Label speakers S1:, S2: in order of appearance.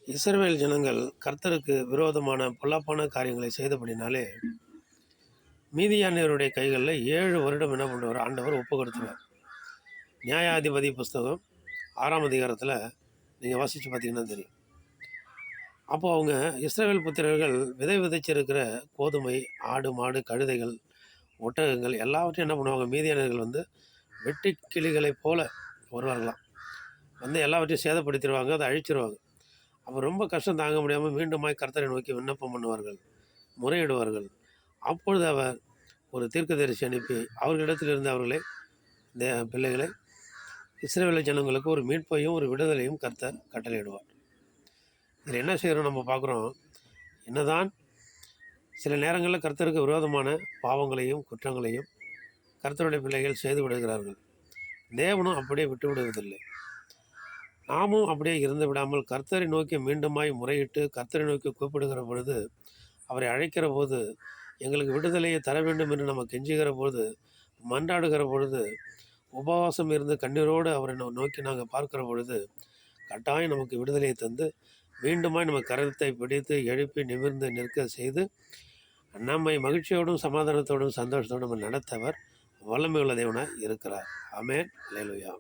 S1: இஸ்ரவேல் ஜனங்கள் கர்த்தருக்கு விரோதமான பொல்லாப்பான காரியங்களை செய்தபடினாலே மீதியானியருடைய கைகளில் 7 வருடம் என்ன பண்ணுவார்? ஆண்டவர் ஒப்பு கொடுத்துருவார். நியாயாதிபதி புஸ்தகம் 6ஆம் அதிகாரத்தில் நீங்கள் வாசித்து பார்த்தீங்கன்னா தெரியும். அப்போது அவங்க இஸ்ரவேல் புத்திரர்கள் விதைச்சிருக்கிற கோதுமை, ஆடு, மாடு, கழுதைகள், ஒட்டகங்கள் எல்லாவற்றையும் என்ன பண்ணுவாங்க? மீதியானியர்கள் வெட்டி கிளிகளைப் போல வருவார்களாம். எல்லாவற்றையும் சேதப்படுத்திடுவாங்க, அதை அழிச்சிருவாங்க. அப்போ ரொம்ப கஷ்டம் தாங்க முடியாமல் மீண்டுமாய் கர்த்தரை நோக்கி விண்ணப்பம் பண்ணுவார்கள், முறையிடுவார்கள். அப்பொழுது அவர் ஒரு தீர்க்கதரிசி அனுப்பி அவர்களிடத்திலிருந்து அவர்களை, இந்த பிள்ளைகளை, இஸ்ரவேல் ஜனங்களுக்கு ஒரு மீட்பையும் ஒரு விடுதலையும் கர்த்தர் கட்டளையிடுவார். இதில் என்ன செய்கிறோம்? நம்ம பார்க்குறோம், என்னதான் சில நேரங்களில் கர்த்தருக்கு விரோதமான பாவங்களையும் குற்றங்களையும் கர்த்தருடைய பிள்ளைகள் செய்து விடுகிறார்கள். தேவனும் அப்படியே விட்டு விடுவதில்லை. நாமும் அப்படியே இருந்து விடாமல் கர்த்தரை நோக்கி மீண்டுமாய் முறையிட்டு கர்த்தரை நோக்கி கூப்பிடுகிற பொழுது, அவரை அழைக்கிற போது, எங்களுக்கு விடுதலையை தர வேண்டும் என்று நம்ம கெஞ்சுகிற பொழுது, மன்றாடுகிற பொழுது, உபவாசம் இருந்து கண்ணீரோடு அவரை நோக்கி நாங்கள் பார்க்கிற பொழுது, கட்டாயம் நமக்கு விடுதலையை தந்து மீண்டுமாய் நம்ம கரத்தை பிடித்து எழுப்பி நிமிர்ந்து நிற்க செய்து நம்மை மகிழ்ச்சியோடும் சமாதானத்தோடும் சந்தோஷத்தோடும் நடத்தவர் வல்லமை உள்ள தேவனாய் இருக்கிறார். ஆமென். அல்லேலூயா.